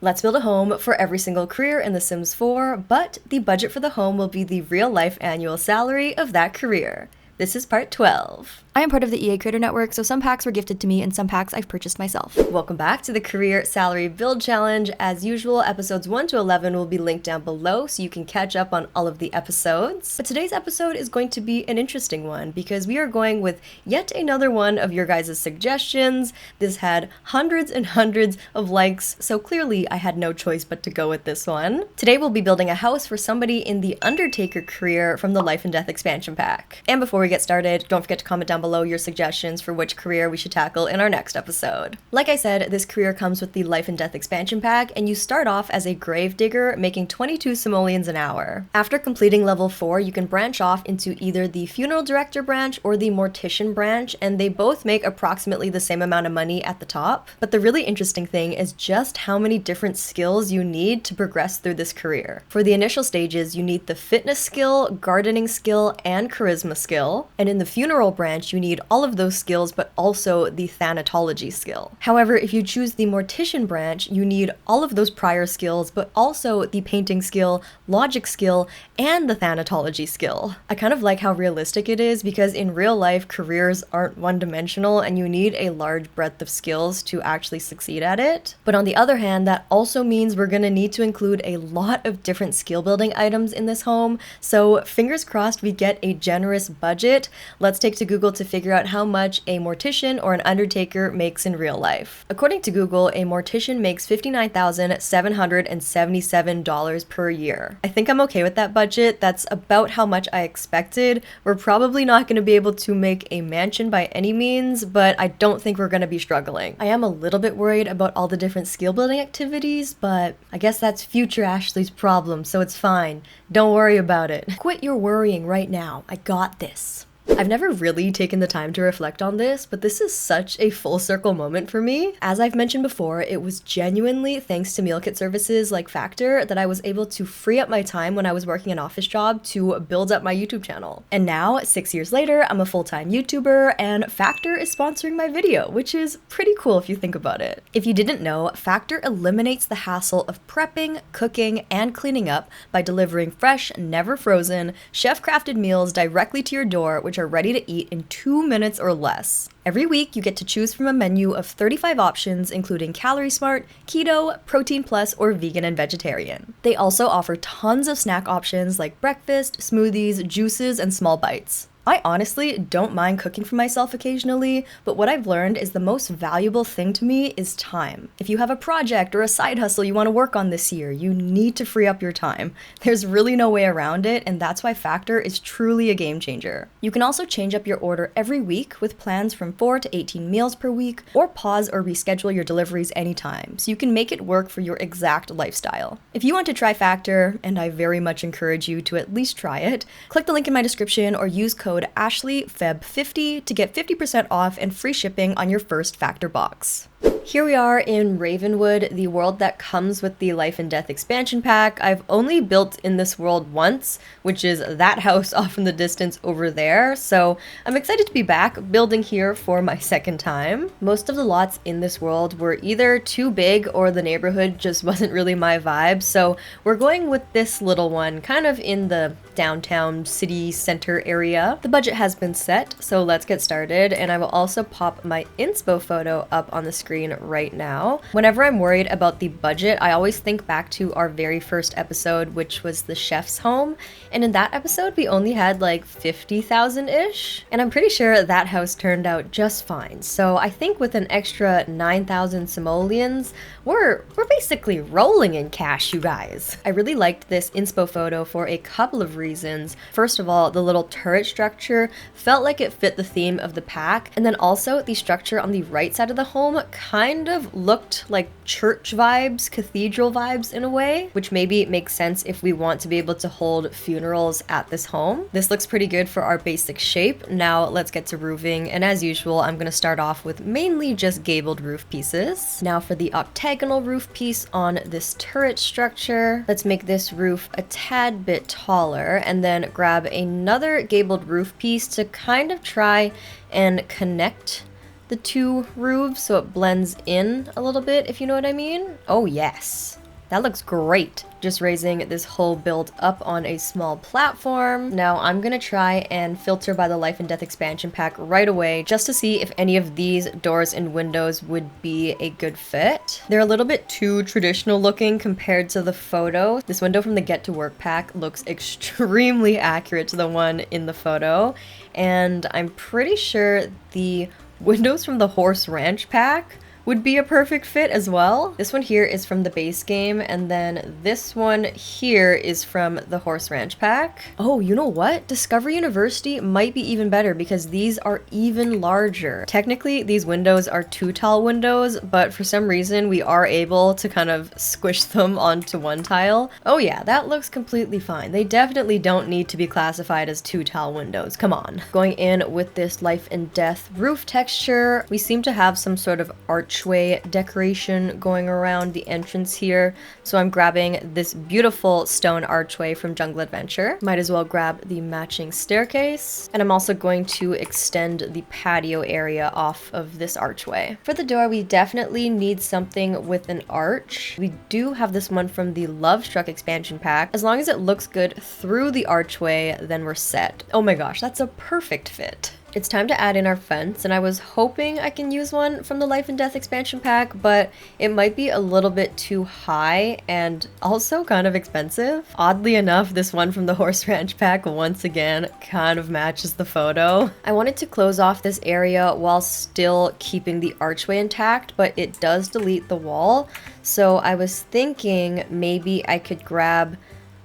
Let's build a home for every single career in The Sims 4, but the budget for the home will be the real-life annual salary of that career. This is part 12. I am part of the EA Creator Network, so some packs were gifted to me and some packs I've purchased myself. Welcome back to the Career Salary Build Challenge. As usual, episodes 1 to 11 will be linked down below so you can catch up on all of the episodes. But today's episode is going to be an interesting one because we are going with yet another one of your guys' suggestions. This had hundreds and hundreds of likes, so clearly I had no choice but to go with this one. Today we'll be building a house for somebody in the Undertaker career from the Life and Death expansion pack. And before we get started, don't forget to comment down below your suggestions for which career we should tackle in our next episode. Like I said, this career comes with the Life and Death expansion pack, and you start off as a gravedigger making 22 simoleons an hour. After completing level 4, you can branch off into either the funeral director branch or the mortician branch, and they both make approximately the same amount of money at the top. But the really interesting thing is just how many different skills you need to progress through this career. For the initial stages, you need the fitness skill, gardening skill, and charisma skill. And in the funeral branch, you need all of those skills, but also the thanatology skill. However, if you choose the mortician branch, you need all of those prior skills, but also the painting skill, logic skill, and the thanatology skill. I kind of like how realistic it is because in real life, careers aren't one-dimensional and you need a large breadth of skills to actually succeed at it. But on the other hand, that also means we're gonna need to include a lot of different skill building items in this home. So fingers crossed we get a generous budget. Let's take to Google to figure out how much a mortician or an undertaker makes in real life. According to Google, a mortician makes $59,777 per year. I think I'm okay with that budget. That's about how much I expected. We're probably not going to be able to make a mansion by any means, but I don't think we're going to be struggling. I am a little bit worried about all the different skill building activities, but I guess that's future Ashley's problem, so it's fine. Don't worry about it. Quit your worrying right now. I got this. I've never really taken the time to reflect on this, but this is such a full circle moment for me. As I've mentioned before, it was genuinely thanks to meal kit services like Factor that I was able to free up my time when I was working an office job to build up my YouTube channel. And now, 6 years later, I'm a full-time YouTuber and Factor is sponsoring my video, which is pretty cool if you think about it. If you didn't know, Factor eliminates the hassle of prepping, cooking, and cleaning up by delivering fresh, never frozen, chef-crafted meals directly to your door, which are ready to eat in 2 minutes or less. Every week, you get to choose from a menu of 35 options, including Calorie Smart, Keto, Protein Plus, or Vegan and Vegetarian. They also offer tons of snack options like breakfast, smoothies, juices, and small bites. I honestly don't mind cooking for myself occasionally, but what I've learned is the most valuable thing to me is time. If you have a project or a side hustle you want to work on this year, you need to free up your time. There's really no way around it, and that's why Factor is truly a game changer. You can also change up your order every week with plans from 4 to 18 meals per week, or pause or reschedule your deliveries anytime, so you can make it work for your exact lifestyle. If you want to try Factor, and I very much encourage you to at least try it, click the link in my description or use code AshleyFeb50 to get 50% off and free shipping on your first Factor box. Here we are in Ravenwood, the world that comes with the Life and Death expansion pack. I've only built in this world once, which is that house off in the distance over there, so I'm excited to be back building here for my second time. Most of the lots in this world were either too big or the neighborhood just wasn't really my vibe, so we're going with this little one, kind of in the downtown city center area. The budget has been set, so let's get started, and I will also pop my inspo photo up on the screen right now. Whenever I'm worried about the budget, I always think back to our very first episode, which was the chef's home, and in that episode we only had like 50,000-ish, and I'm pretty sure that house turned out just fine. So I think with an extra 9,000 simoleons, we're basically rolling in cash, you guys. I really liked this inspo photo for a couple of reasons. First of all, the little turret structure felt like it fit the theme of the pack, and then also the structure on the right side of the home kind of looked like church vibes, cathedral vibes in a way, which maybe makes sense if we want to be able to hold funerals at this home. This looks pretty good for our basic shape. Now let's get to roofing, and as usual, I'm gonna start off with mainly just gabled roof pieces. Now for the octagonal roof piece on this turret structure, let's make this roof a tad bit taller, and then grab another gabled roof piece to kind of try and connect the two roofs so it blends in a little bit, if you know what I mean. Oh yes, that looks great. Just raising this whole build up on a small platform. Now I'm gonna try and filter by the Life and Death expansion pack right away just to see if any of these doors and windows would be a good fit. They're a little bit too traditional looking compared to the photo. This window from the Get to Work pack looks extremely accurate to the one in the photo, and I'm pretty sure the windows from the Horse Ranch pack would be a perfect fit as well. This one here is from the base game, and then this one here is from the Horse Ranch pack. Oh, you know what? Discovery University might be even better because these are even larger. Technically, these windows are 2 tile windows, but for some reason we are able to kind of squish them onto 1 tile. Oh yeah, that looks completely fine. They definitely don't need to be classified as 2 tile windows. Come on. Going in with this Life and Death roof texture, we seem to have some sort of archway decoration going around the entrance here, so I'm grabbing this beautiful stone archway from Jungle Adventure. Might as well grab the matching staircase, and I'm also going to extend the patio area off of this archway. For the door, we definitely need something with an arch. We do have this one from the Love Struck expansion pack. As long as it looks good through the archway, then we're set. Oh my gosh, that's a perfect fit. It's time to add in our fence, and I was hoping I can use one from the Life and Death expansion pack, but it might be a little bit too high and also kind of expensive. Oddly enough, this one from the Horse Ranch pack once again kind of matches the photo. I wanted to close off this area while still keeping the archway intact, but it does delete the wall, so I was thinking maybe I could grab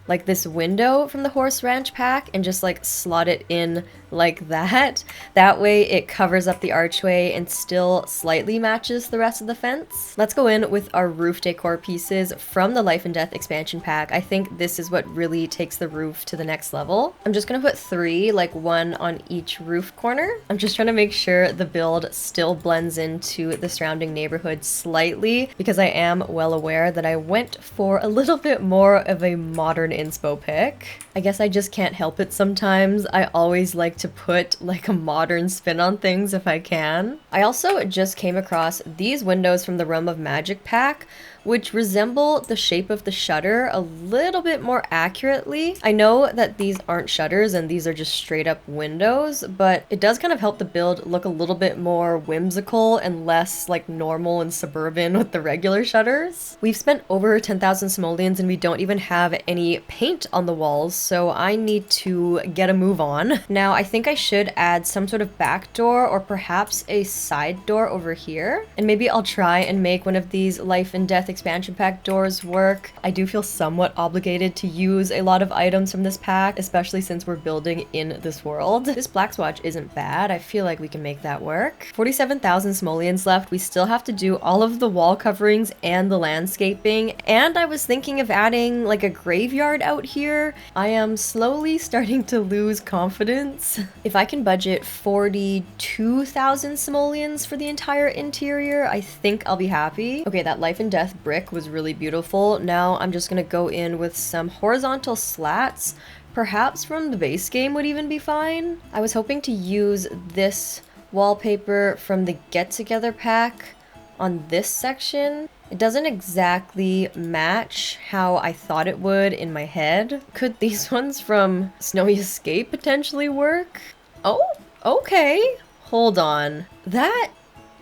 like this window from the Horse Ranch pack and just like slot it in like that. That way it covers up the archway and still slightly matches the rest of the fence. Let's go in with our roof decor pieces from the Life and Death expansion pack. I think this is what really takes the roof to the next level. I'm just gonna put 3, like 1 on each roof corner. I'm just trying to make sure the build still blends into the surrounding neighborhood slightly, because I am well aware that I went for a little bit more of a modern inspo pick. I guess I just can't help it sometimes. I always like to put like a modern spin on things if I can. I also just came across these windows from the Realm of Magic pack, which resemble the shape of the shutter a little bit more accurately. I know that these aren't shutters and these are just straight up windows, but it does kind of help the build look a little bit more whimsical and less like normal and suburban with the regular shutters. We've spent over 10,000 simoleons and we don't even have any paint on the walls, so I need to get a move on. Now, I think I should add some sort of back door or perhaps a side door over here, and maybe I'll try and make one of these Life and Death expansion pack doors work. I do feel somewhat obligated to use a lot of items from this pack, especially since we're building in this world. This black swatch isn't bad. I feel like we can make that work. 47,000 simoleons left. We still have to do all of the wall coverings and the landscaping, and I was thinking of adding like a graveyard out here. I am slowly starting to lose confidence. If I can budget 42,000 simoleons for the entire interior, I think I'll be happy. Okay, that Life and Death brick was really beautiful. Now I'm just gonna go in with some horizontal slats. Perhaps from the base game would even be fine. I was hoping to use this wallpaper from the Get Together pack on this section. It doesn't exactly match how I thought it would in my head. Could these ones from Snowy Escape potentially work? Oh, okay. Hold on. That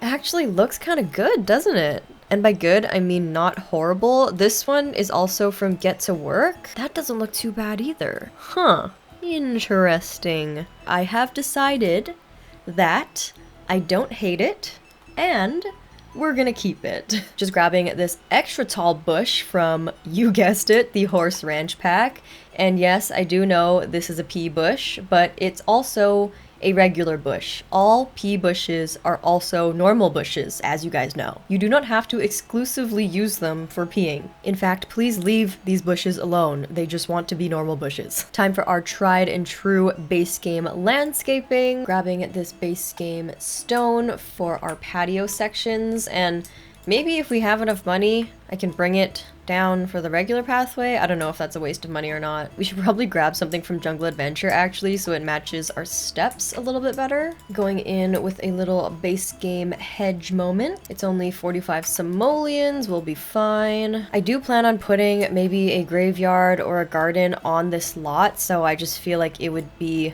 actually looks kind of good, doesn't it? And by good, I mean not horrible. This one is also from Get to Work. That doesn't look too bad either. Huh. Interesting. I have decided that I don't hate it, and we're gonna keep it. Just grabbing this extra tall bush from, you guessed it, the Horse Ranch pack. And yes, I do know this is a pea bush, but it's also a regular bush. All pea bushes are also normal bushes, as you guys know. You do not have to exclusively use them for peeing. In fact, please leave these bushes alone. They just want to be normal bushes. Time for our tried and true base game landscaping. Grabbing this base game stone for our patio sections, and maybe if we have enough money, I can bring it down for the regular pathway. I don't know if that's a waste of money or not. We should probably grab something from Jungle Adventure actually so it matches our steps a little bit better. Going in with a little base game hedge moment. It's only 45 simoleons, we'll be fine. I do plan on putting maybe a graveyard or a garden on this lot, so I just feel like it would be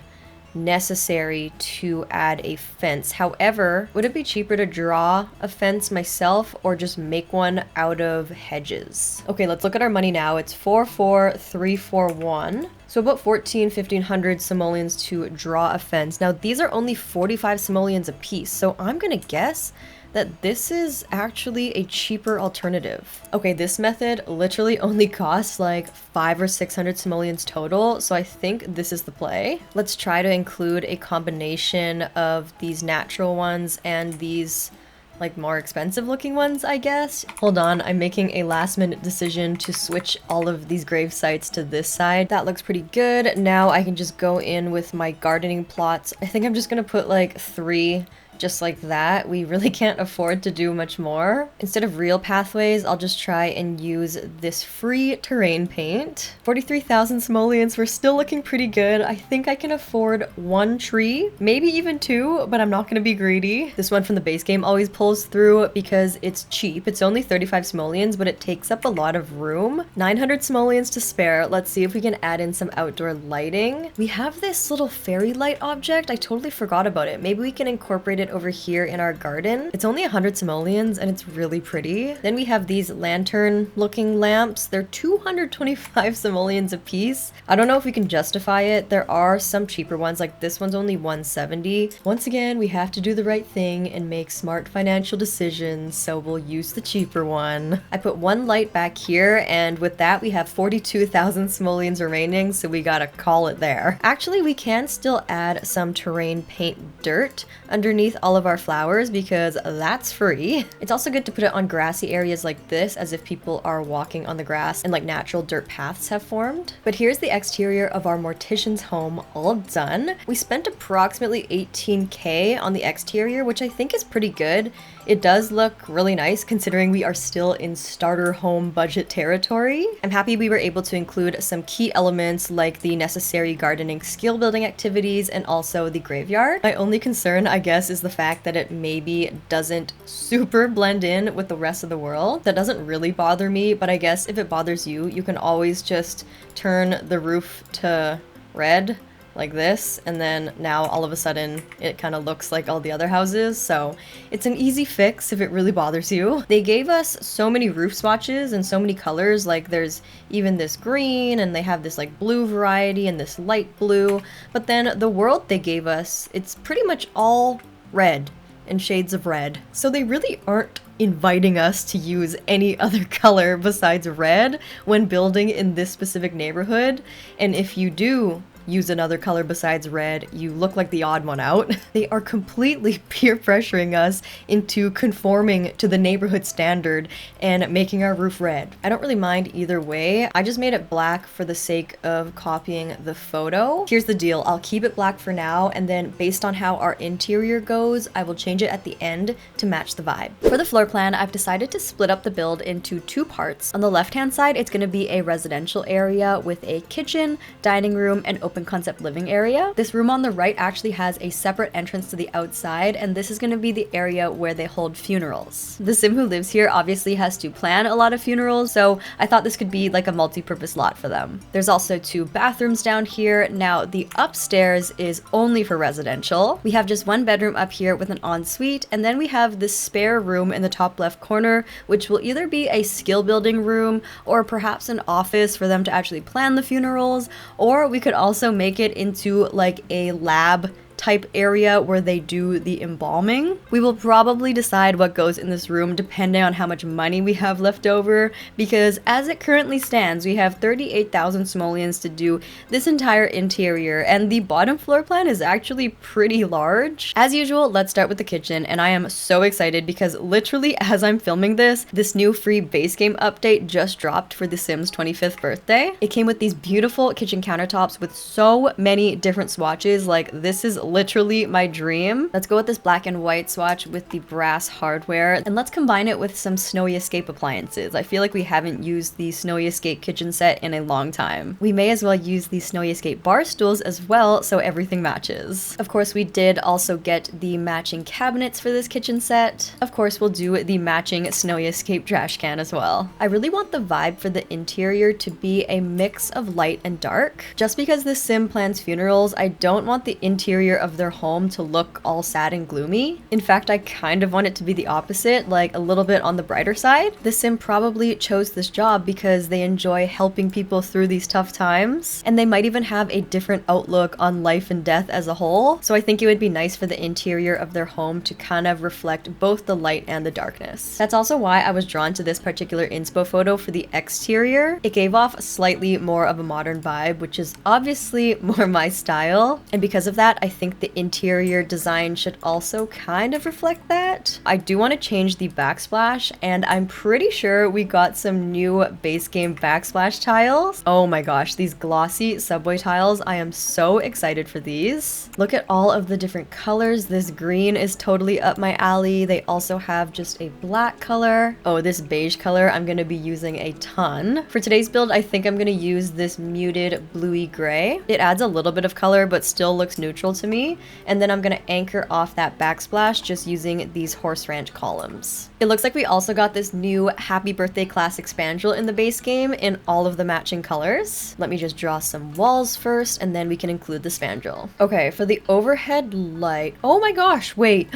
necessary to add a fence. However, would it be cheaper to draw a fence myself or just make one out of hedges? Okay, let's look at our money now. It's 44341. So about 1500 simoleons to draw a fence. Now these are only 45 simoleons a piece, so I'm gonna guess that this is actually a cheaper alternative. Okay, this method literally only costs like 500 or 600 simoleons total, so I think this is the play. Let's try to include a combination of these natural ones and these like more expensive looking ones, I guess. Hold on, I'm making a last minute decision to switch all of these grave sites to this side. That looks pretty good. Now I can just go in with my gardening plots. I think I'm just gonna put like 3 just like that. We really can't afford to do much more. Instead of real pathways, I'll just try and use this free terrain paint. 43,000 simoleons, we're still looking pretty good. I think I can afford 1 tree, maybe even 2, but I'm not gonna be greedy. This one from the base game always pulls through because it's cheap. It's only 35 simoleons, but it takes up a lot of room. 900 simoleons to spare. Let's see if we can add in some outdoor lighting. We have this little fairy light object. I totally forgot about it. Maybe we can incorporate it over here in our garden. It's only 100 simoleons and it's really pretty. Then we have these lantern looking lamps. They're 225 simoleons a piece. I don't know if we can justify it. There are some cheaper ones, like this one's only 170. Once again, we have to do the right thing and make smart financial decisions, so we'll use the cheaper one. I put 1 light back here, and with that we have 42,000 simoleons remaining, so we gotta call it there. Actually, we can still add some terrain paint dirt underneath all of our flowers because that's free. It's also good to put it on grassy areas like this, as if people are walking on the grass and like natural dirt paths have formed. But here's the exterior of our mortician's home all done. We spent approximately 18k on the exterior, which I think is pretty good. It does look really nice considering we are still in starter home budget territory. I'm happy we were able to include some key elements like the necessary gardening skill building activities and also the graveyard. My only concern, I guess, is the fact that it maybe doesn't super blend in with the rest of the world. That doesn't really bother me, but I guess if it bothers you, you can always just turn the roof to red like this, and then now all of a sudden it kind of looks like all the other houses, so it's an easy fix if it really bothers you. They gave us so many roof swatches and so many colors, like there's even this green, and they have this like blue variety and this light blue, but then the world they gave us, it's pretty much all red and shades of red, so they really aren't inviting us to use any other color besides red when building in this specific neighborhood. And if you do use another color besides red, you look like the odd one out. They are completely peer pressuring us into conforming to the neighborhood standard and making our roof red. I don't really mind either way. I just made it black for the sake of copying the photo. Here's the deal. I'll keep it black for now, and then based on how our interior goes, I will change it at the end to match the vibe. For the floor plan, I've decided to split up the build into 2 parts. On the left-hand side, it's going to be a residential area with a kitchen, dining room, and open concept living area. This room on the right actually has a separate entrance to the outside, and this is going to be the area where they hold funerals. The sim who lives here obviously has to plan a lot of funerals, so I thought this could be like a multi-purpose lot for them. There's also 2 bathrooms down here. Now the upstairs is only for residential. We have just 1 bedroom up here with an ensuite, and then we have this spare room in the top left corner, which will either be a skill building room or perhaps an office for them to actually plan the funerals, or we could also make it into like a lab type area where they do the embalming. We will probably decide what goes in this room depending on how much money we have left over, because as it currently stands, we have 38,000 simoleons to do this entire interior, and the bottom floor plan is actually pretty large. As usual, let's start with the kitchen, and I am so excited because literally as I'm filming this new free base game update just dropped for The Sims 25th birthday. It came with these beautiful kitchen countertops with so many different swatches. Like, this is literally my dream. Let's go with this black and white swatch with the brass hardware, and let's combine it with some Snowy Escape appliances. I feel like we haven't used the Snowy Escape kitchen set in a long time. We may as well use the Snowy Escape bar stools as well, so everything matches. Of course, we did also get the matching cabinets for this kitchen set. Of course, we'll do the matching Snowy Escape trash can as well. I really want the vibe for the interior to be a mix of light and dark. Just because this sim plans funerals, I don't want the interior of their home to look all sad and gloomy. In fact, I kind of want it to be the opposite, like a little bit on the brighter side. The sim probably chose this job because they enjoy helping people through these tough times, and they might even have a different outlook on life and death as a whole. So I think it would be nice for the interior of their home to kind of reflect both the light and the darkness. That's also why I was drawn to this particular inspo photo for the exterior. It gave off slightly more of a modern vibe, which is obviously more my style. And because of that, I think the interior design should also kind of reflect that. I do want to change the backsplash, and I'm pretty sure we got some new base game backsplash tiles. Oh my gosh, these glossy subway tiles. I am so excited for these. Look at all of the different colors. This green is totally up my alley. They also have just a black color. Oh, this beige color I'm going to be using a ton. For today's build, I think I'm going to use this muted bluey gray. It adds a little bit of color but still looks neutral to me. And then I'm going to anchor off that backsplash just using these horse ranch columns. It looks like we also got this new Happy Birthday Classic spandrel in the base game in all of the matching colors. Let me just draw some walls first, and then we can include the spandrel. Okay, for the overhead light. Oh my gosh, wait.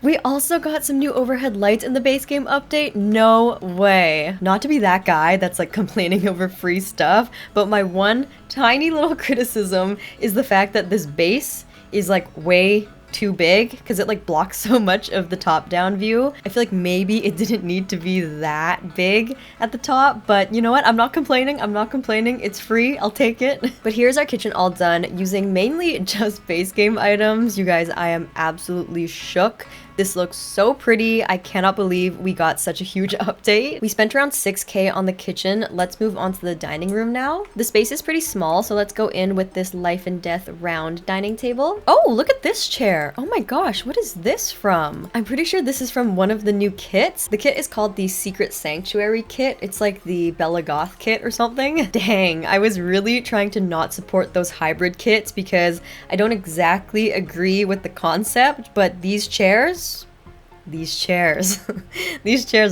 We also got some new overhead lights in the base game update? No way. Not to be that guy that's like complaining over free stuff, but my one tiny little criticism is the fact that this base is like way too big because it like blocks so much of the top-down view. I feel like maybe it didn't need to be that big at the top, but you know what? I'm not complaining. I'm not complaining. It's free. I'll take it. But here's our kitchen all done using mainly just base game items. You guys, I am absolutely shook. This looks so pretty. I cannot believe we got such a huge update. We spent around 6K on the kitchen. Let's move on to the dining room now. The space is pretty small, so let's go in with this life and death round dining table. Oh, look at this chair. Oh my gosh, what is this from? I'm pretty sure this is from one of the new kits. The kit is called the Secret Sanctuary kit. It's like the Bella Goth kit or something. Dang, I was really trying to not support those hybrid kits because I don't exactly agree with the concept, but these chairs, these chairs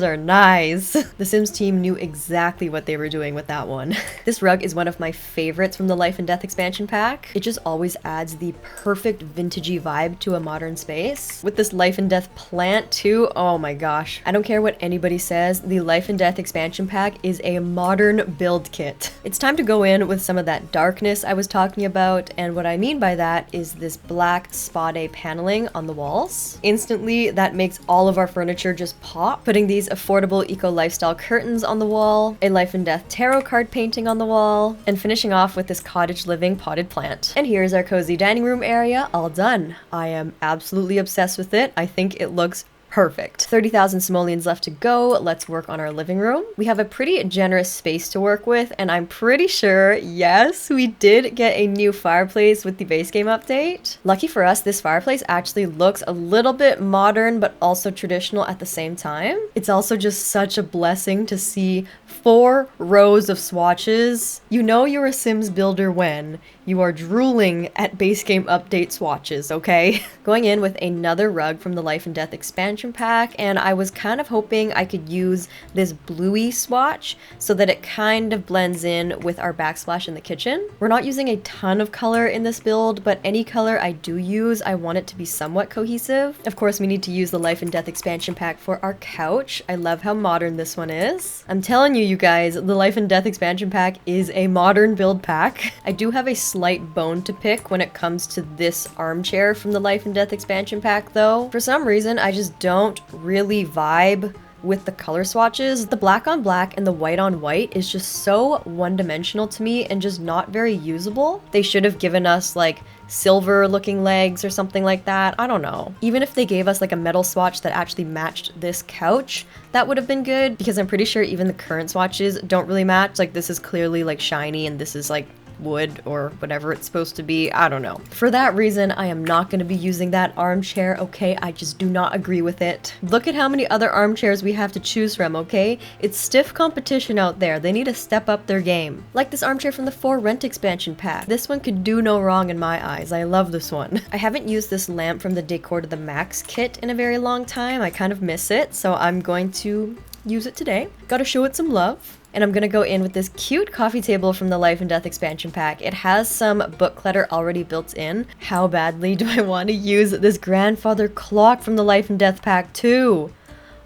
are nice. The Sims team knew exactly what they were doing with that one. This rug is one of my favorites from the Life and Death expansion pack. It just always adds the perfect vintagey vibe to a modern space. With this Life and Death plant too, oh my gosh. I don't care what anybody says, the Life and Death expansion pack is a modern build kit. It's time to go in with some of that darkness I was talking about, and what I mean by that is this black spade paneling on the walls. Instantly, that makes all of our furniture just pop. Putting these affordable eco lifestyle curtains on the wall, a Life and Death tarot card painting on the wall, and finishing off with this cottage living potted plant. And here's our cozy dining room area all done. I am absolutely obsessed with it. I think it looks perfect. 30,000 simoleons left to go. Let's work on our living room. We have a pretty generous space to work with, and I'm pretty sure, yes, we did get a new fireplace with the base game update. Lucky for us, this fireplace actually looks a little bit modern, but also traditional at the same time. It's also just such a blessing to see 4 rows of swatches. You know you're a Sims builder when you are drooling at base game update swatches, okay? Going in with another rug from the Life and Death expansion pack, and I was kind of hoping I could use this bluey swatch so that it kind of blends in with our backsplash in the kitchen. We're not using a ton of color in this build, but any color I do use, I want it to be somewhat cohesive. Of course, we need to use the Life and Death expansion pack for our couch. I love how modern this one is. I'm telling you guys, the Life and Death expansion pack is a modern build pack. I do have a slight bone to pick when it comes to this armchair from the Life and Death expansion pack though. For some reason, I just don't really vibe with the color swatches. The black on black and the white on white is just so one-dimensional to me and just not very usable. They should have given us like silver looking legs or something like that. I don't know. Even if they gave us like a metal swatch that actually matched this couch, that would have been good, because I'm pretty sure even the current swatches don't really match. Like this is clearly like shiny and this is like wood or whatever it's supposed to be. I don't know. For that reason, I am not going to be using that armchair, okay? I just do not agree with it. Look at how many other armchairs we have to choose from, okay? It's stiff competition out there. They need to step up their game. Like this armchair from the 4 Rent expansion pack. This one could do no wrong in my eyes. I love this one. I haven't used this lamp from the Decor to the Max kit in a very long time. I kind of miss it, so I'm going to use it today. Gotta show it some love. And I'm gonna go in with this cute coffee table from the Life and Death expansion pack. It has some book clutter already built in. How badly do I want to use this grandfather clock from the Life and Death pack too?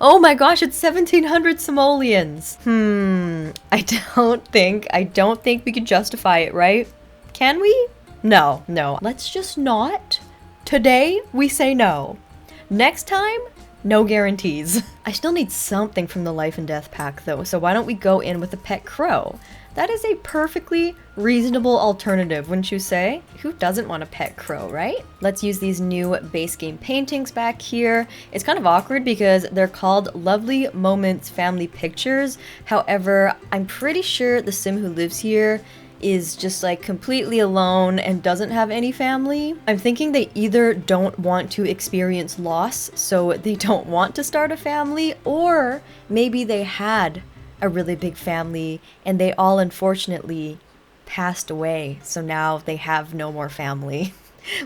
Oh my gosh, it's 1700 simoleons. I don't think we could justify it, right? Can we? No. Let's just not. Today, we say no. Next time, no guarantees. I still need something from the Life and Death pack though, so why don't we go in with a pet crow? That is a perfectly reasonable alternative, wouldn't you say? Who doesn't want a pet crow, right? Let's use these new base game paintings back here. It's kind of awkward because they're called Lovely Moments Family Pictures. However, I'm pretty sure the sim who lives here is just like completely alone and doesn't have any family. I'm thinking they either don't want to experience loss, so they don't want to start a family, or maybe they had a really big family and they all unfortunately passed away, so now they have no more family.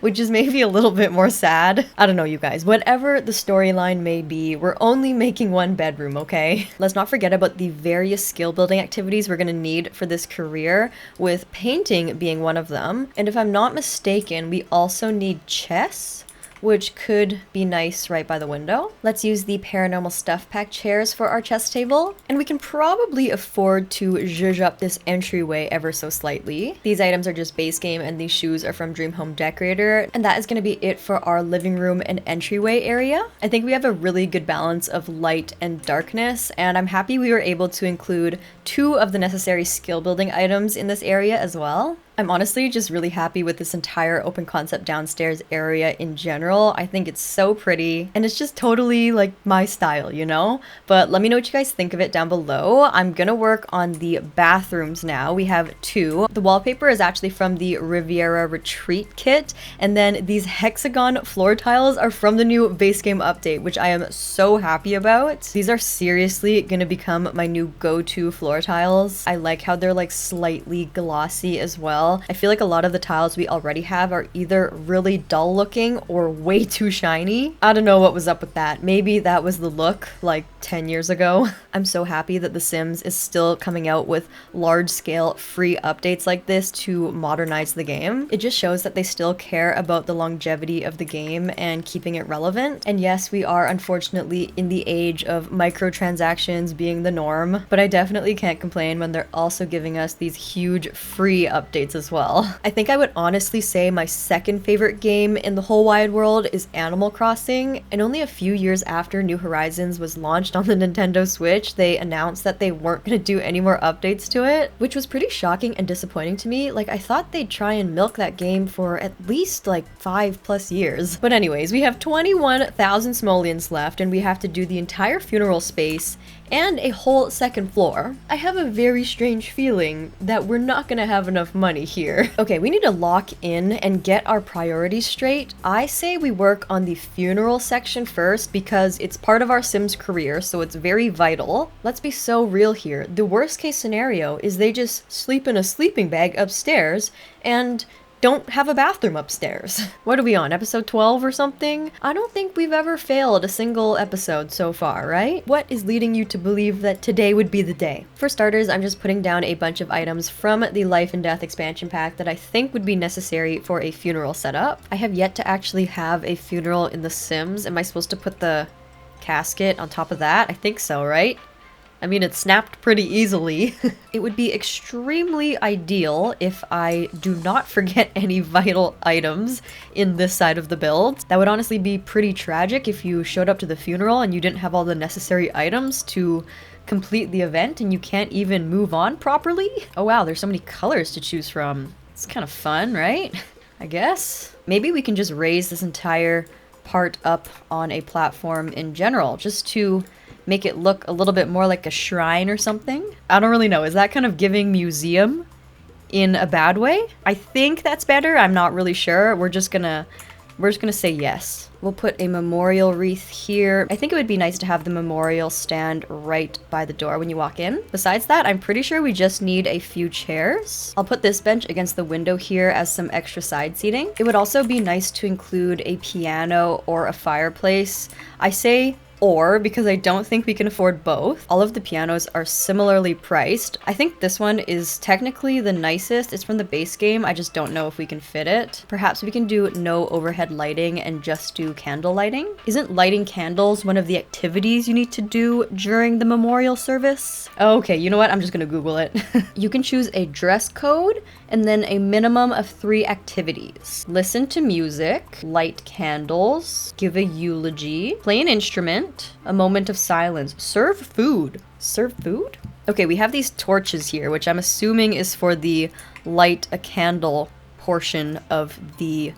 Which is maybe a little bit more sad. I don't know, you guys. Whatever the storyline may be, we're only making one bedroom, okay? Let's not forget about the various skill building activities we're gonna need for this career, with painting being one of them. And if I'm not mistaken, we also need chess, which could be nice right by the window. Let's use the paranormal stuff pack chairs for our chess table. And we can probably afford to zhuzh up this entryway ever so slightly. These items are just base game and these shoes are from Dream Home Decorator. And that is going to be it for our living room and entryway area. I think we have a really good balance of light and darkness, and I'm happy we were able to include 2 of the necessary skill building items in this area as well. I'm honestly just really happy with this entire open concept downstairs area in general. I think it's so pretty and it's just totally like my style, you know? But let me know what you guys think of it down below. I'm gonna work on the bathrooms now. We have 2. The wallpaper is actually from the Riviera Retreat kit, and then these hexagon floor tiles are from the new base game update, which I am so happy about. These are seriously gonna become my new go-to floor tiles. I like how they're like slightly glossy as well. I feel like a lot of the tiles we already have are either really dull looking or way too shiny. I don't know what was up with that. Maybe that was the look like 10 years ago. I'm so happy that The Sims is still coming out with large-scale free updates like this to modernize the game. It just shows that they still care about the longevity of the game and keeping it relevant. And yes, we are unfortunately in the age of microtransactions being the norm, but I definitely can't complain when they're also giving us these huge free updates as well. I think I would honestly say my second favorite game in the whole wide world is Animal Crossing, and only a few years after New Horizons was launched on the Nintendo Switch, they announced that they weren't going to do any more updates to it, which was pretty shocking and disappointing to me. Like, I thought they'd try and milk that game for at least like 5+ years. But anyways, we have 21,000 simoleons left and we have to do the entire funeral space and a whole second floor. I have a very strange feeling that we're not gonna have enough money here. Okay, we need to lock in and get our priorities straight. I say we work on the funeral section first because it's part of our Sims career, so it's very vital. Let's be so real here. The worst case scenario is they just sleep in a sleeping bag upstairs and don't have a bathroom upstairs. What are we on, episode 12 or something? I don't think we've ever failed a single episode so far, right? What is leading you to believe that today would be the day? For starters, I'm just putting down a bunch of items from the Life and Death expansion pack that I think would be necessary for a funeral setup. I have yet to actually have a funeral in The Sims. Am I supposed to put the casket on top of that? I think so, right? I mean, it snapped pretty easily. It would be extremely ideal if I do not forget any vital items in this side of the build. That would honestly be pretty tragic if you showed up to the funeral and you didn't have all the necessary items to complete the event and you can't even move on properly. Oh wow, there's so many colors to choose from. It's kind of fun, right? I guess. Maybe we can just raise this entire part up on a platform in general, just to make it look a little bit more like a shrine or something. I don't really know. Is that kind of giving museum? in a bad way. I think that's better. I'm not really sure. We're just gonna say yes. We'll put a memorial wreath here. I think it would be nice to have the memorial stand right by the door when you walk in. Besides that, I'm pretty sure we just need a few chairs. I'll put this bench against the window here as some extra side seating. It would also be nice to include a piano or a fireplace. I say or because I don't think we can afford both. All of the pianos are similarly priced. I think this one is technically the nicest. It's from the base game. I just don't know if we can fit it. Perhaps we can do no overhead lighting and just do candle lighting. Isn't lighting candles one of the activities you need to do during the memorial service? Okay, you know what? I'm just gonna Google it. You can choose a dress code and then a minimum of 3 activities. Listen to music, light candles, give a eulogy, play an instrument, a moment of silence, serve food. Serve food? Okay, we have these torches here, which I'm assuming is for the light a candle portion of the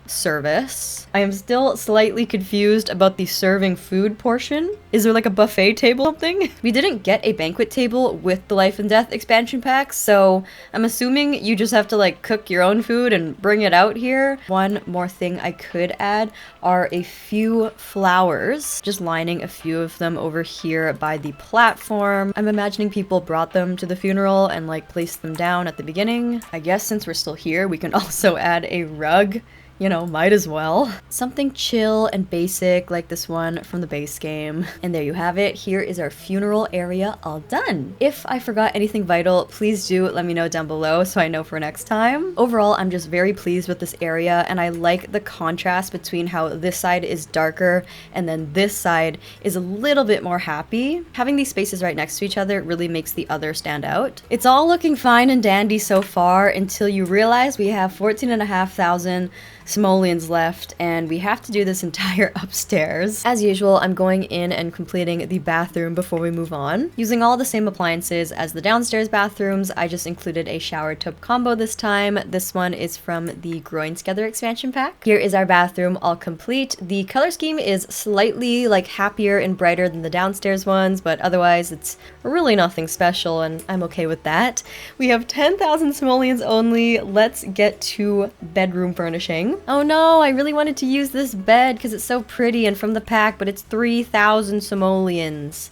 service. I am still slightly confused about the serving food portion. Is there like a buffet table or something? We didn't get a banquet table with the Life and Death expansion pack, so I'm assuming you just have to like cook your own food and bring it out here. One more thing I could add are a few flowers, just lining a few of them over here by the platform. I'm imagining people brought them to the funeral and like placed them down at the beginning. I guess since we're still here, we can also add a rug. You know, might as well. Something chill and basic like this one from the base game. And there you have it. Here is our funeral area all done. If I forgot anything vital, please do let me know down below so I know for next time. Overall, I'm just very pleased with this area and I like the contrast between how this side is darker and then this side is a little bit more happy. Having these spaces right next to each other really makes the other stand out. It's all looking fine and dandy so far until you realize we have 14,500 simoleons left and we have to do this entire upstairs. As usual, I'm going in and completing the bathroom before we move on. Using all the same appliances as the downstairs bathrooms, I just included a shower tub combo this time. This one is from the Groin Together expansion pack. Here is our bathroom all complete. The color scheme is slightly like happier and brighter than the downstairs ones, but otherwise it's really nothing special and I'm okay with that. We have 10,000 simoleons only. Let's get to bedroom furnishing. Oh no, I really wanted to use this bed because it's so pretty and from the pack, but it's 3,000 simoleons.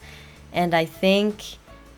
And I think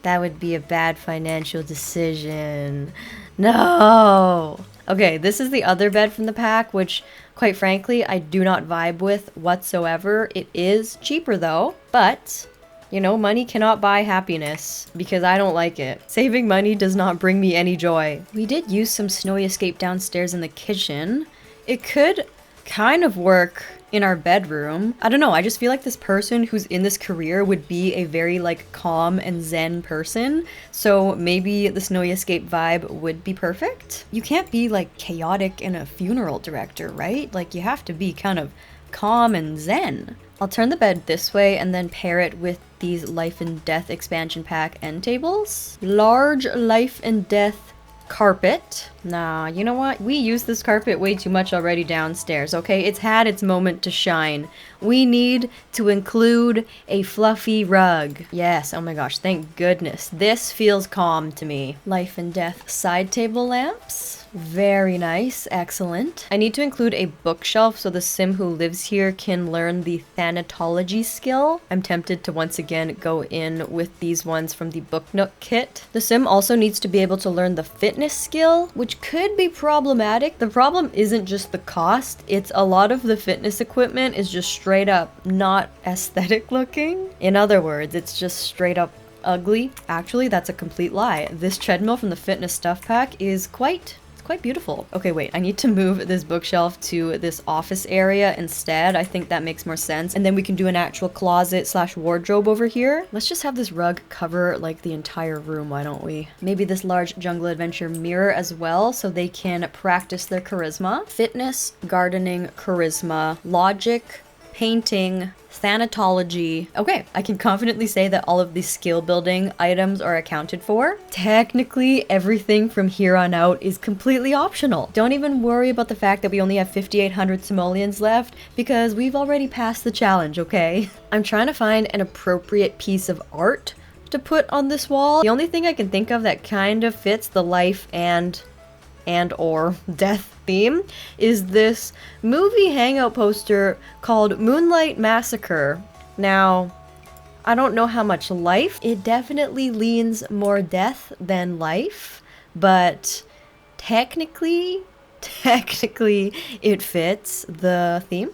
that would be a bad financial decision. No! Okay, this is the other bed from the pack, which quite frankly, I do not vibe with whatsoever. It is cheaper though, but you know, money cannot buy happiness because I don't like it. Saving money does not bring me any joy. We did use some Snowy Escape downstairs in the kitchen. It could kind of work in our bedroom. I don't know, I just feel like this person who's in this career would be a very like calm and zen person. So maybe the Snowy Escape vibe would be perfect. You can't be like chaotic in a funeral director, right? Like you have to be kind of calm and zen. I'll turn the bed this way and then pair it with these Life and Death expansion pack end tables. Large Life and Death carpet. Nah, you know what? We use this carpet way too much already downstairs, okay? It's had its moment to shine. We need to include a fluffy rug. Yes, oh my gosh, thank goodness. This feels calm to me. Life and Death side table lamps. Very nice, excellent. I need to include a bookshelf so the sim who lives here can learn the thanatology skill. I'm tempted to once again go in with these ones from the Book Nook kit. The sim also needs to be able to learn the fitness skill, which could be problematic. The problem isn't just the cost, it's a lot of the fitness equipment is just straight up not aesthetic looking. In other words, it's just straight up ugly. Actually, that's a complete lie. This treadmill from the fitness stuff pack is quite beautiful. Okay, wait, I need to move this bookshelf to this office area instead. I think that makes more sense. And then we can do an actual closet slash wardrobe over here. Let's just have this rug cover like the entire room, why don't we? Maybe this large jungle adventure mirror as well so they can practice their charisma. Fitness, gardening, charisma, logic, painting, thanatology. Okay, I can confidently say that all of these skill building items are accounted for. Technically, everything from here on out is completely optional. Don't even worry about the fact that we only have 5,800 simoleons left because we've already passed the challenge, okay? I'm trying to find an appropriate piece of art to put on this wall. The only thing I can think of that kind of fits the life and or death theme is this movie hangout poster called Moonlight Massacre. Now, I don't know how much life. It definitely leans more death than life, but technically it fits the theme,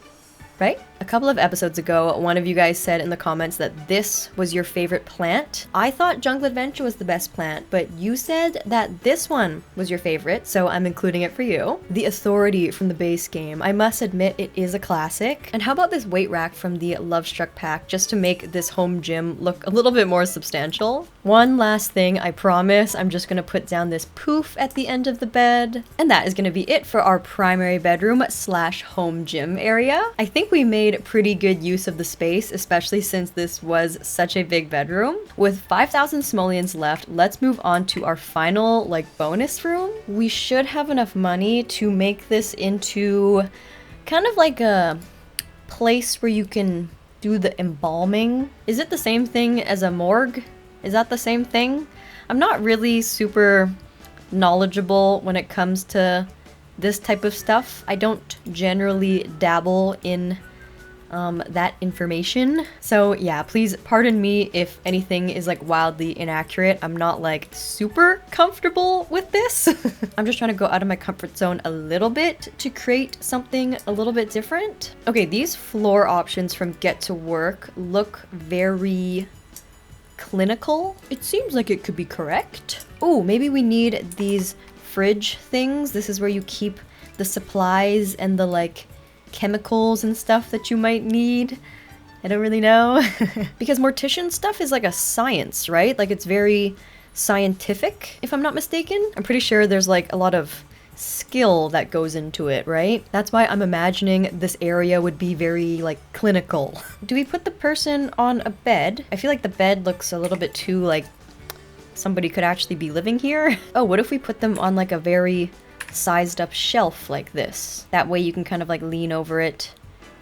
right? A couple of episodes ago, one of you guys said in the comments that this was your favorite plant. I thought Jungle Adventure was the best plant, but you said that this one was your favorite, so I'm including it for you. The Authority from the base game. I must admit it is a classic. And how about this weight rack from the Love Struck pack, just to make this home gym look a little bit more substantial? One last thing, I promise, I'm just gonna put down this poof at the end of the bed. And that is gonna be it for our primary bedroom / home gym area. I think we made pretty good use of the space, especially since this was such a big bedroom. With 5,000 simoleons left, let's move on to our final bonus room. We should have enough money to make this into kind of like a place where you can do the embalming. Is it the same thing as a morgue? Is that the same thing? I'm not really super knowledgeable when it comes to this type of stuff. I don't generally dabble in that information. So yeah, please pardon me if anything is wildly inaccurate. I'm not super comfortable with this. I'm just trying to go out of my comfort zone a little bit to create something a little bit different. Okay, these floor options from Get to Work look very clinical. It seems like it could be correct. Oh, maybe we need these fridge things. This is where you keep the supplies and the chemicals and stuff that you might need. I don't really know. Because mortician stuff is a science, right? It's very scientific, if I'm not mistaken. I'm pretty sure there's a lot of skill that goes into it, right? That's why I'm imagining this area would be very clinical. Do we put the person on a bed? I feel like the bed looks a little bit too somebody could actually be living here. Oh, what if we put them on a very sized up shelf like this? That way you can kind of lean over it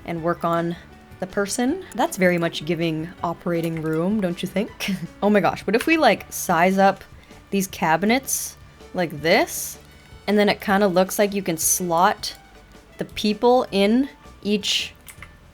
and work on the person. That's very much giving operating room, don't you think? Oh my gosh, what if we size up these cabinets like this, and then it kind of looks like you can slot the people in each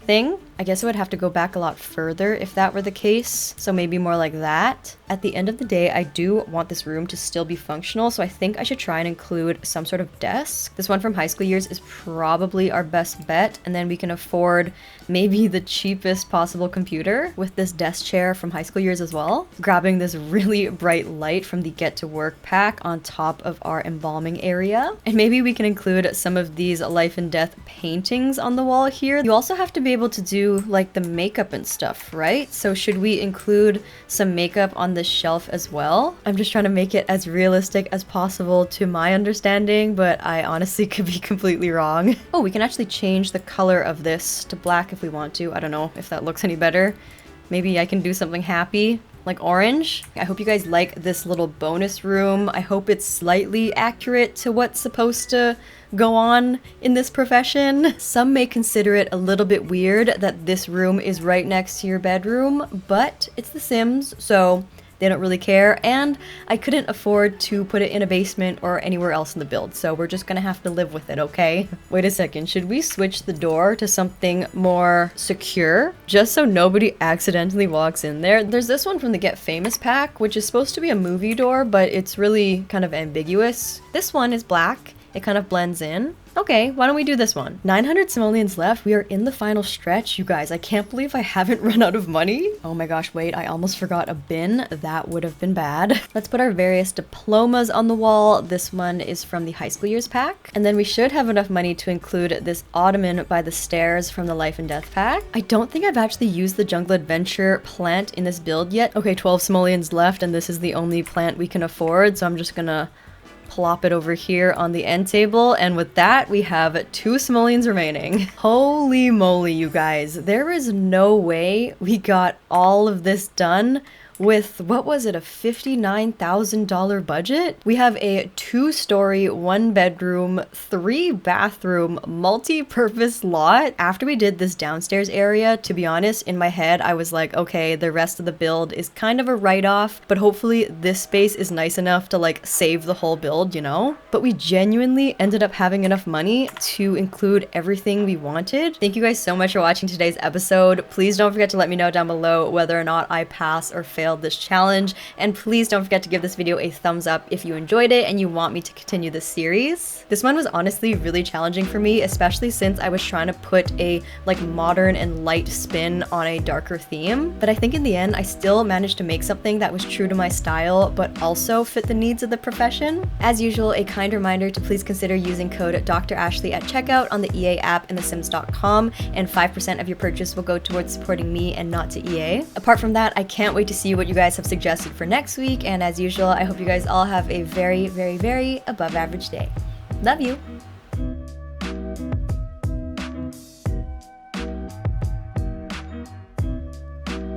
thing? I guess it would have to go back a lot further if that were the case, so maybe more like that. At the end of the day, I do want this room to still be functional, so I think I should try and include some sort of desk. This one from high school years is probably our best bet, and then we can afford maybe the cheapest possible computer with this desk chair from high school years as well. Grabbing this really bright light from the Get to Work pack on top of our embalming area. And maybe we can include some of these life and death paintings on the wall here. You also have to be able to do the makeup and stuff, right? So should we include some makeup on this shelf as well? I'm just trying to make it as realistic as possible to my understanding, but I honestly could be completely wrong. Oh, we can actually change the color of this to black if we want to. I don't know if that looks any better. Maybe I can do something happy, like orange. I hope you guys like this little bonus room. I hope it's slightly accurate to what's supposed to go on in this profession. Some may consider it a little bit weird that this room is right next to your bedroom, but it's The Sims, so they don't really care, and I couldn't afford to put it in a basement or anywhere else in the build, so we're just gonna have to live with it, okay? Wait a second, should we switch the door to something more secure, just so nobody accidentally walks in there? There's this one from the Get Famous pack, which is supposed to be a movie door, but it's really kind of ambiguous. This one is black. It kind of blends in. Okay, why don't we do this one? 900 simoleons left. We are in the final stretch, you guys. I can't believe I haven't run out of money. Oh my gosh, wait, I almost forgot a bin. That would have been bad. Let's put our various diplomas on the wall. This one is from the high school years pack. And then we should have enough money to include this ottoman by the stairs from the life and death pack. I don't think I've actually used the Jungle Adventure plant in this build yet. Okay, 12 simoleons left, and this is the only plant we can afford, so I'm just gonna plop it over here on the end table, and with that we have 2 simoleons remaining. Holy moly, you guys, there is no way we got all of this done with, what was it, a $59,000 budget? We have a 2-story, 1-bedroom, 3-bathroom, multi-purpose lot. After we did this downstairs area, to be honest, in my head, I was like, okay, the rest of the build is kind of a write-off, but hopefully this space is nice enough to like save the whole build, you know? But we genuinely ended up having enough money to include everything we wanted. Thank you guys so much for watching today's episode. Please don't forget to let me know down below whether or not I passed or failed this challenge, and please don't forget to give this video a thumbs up if you enjoyed it and you want me to continue this series. This one was honestly really challenging for me, especially since I was trying to put a like modern and light spin on a darker theme, but I think in the end I still managed to make something that was true to my style but also fit the needs of the profession. As usual, a kind reminder to please consider using code DoctorAshley at checkout on the EA app and thesims.com, and 5% of your purchase will go towards supporting me and not to EA. Apart from that, I can't wait to see what you guys have suggested for next week, and as usual, I hope you guys all have a very, very, very above average day. Love you!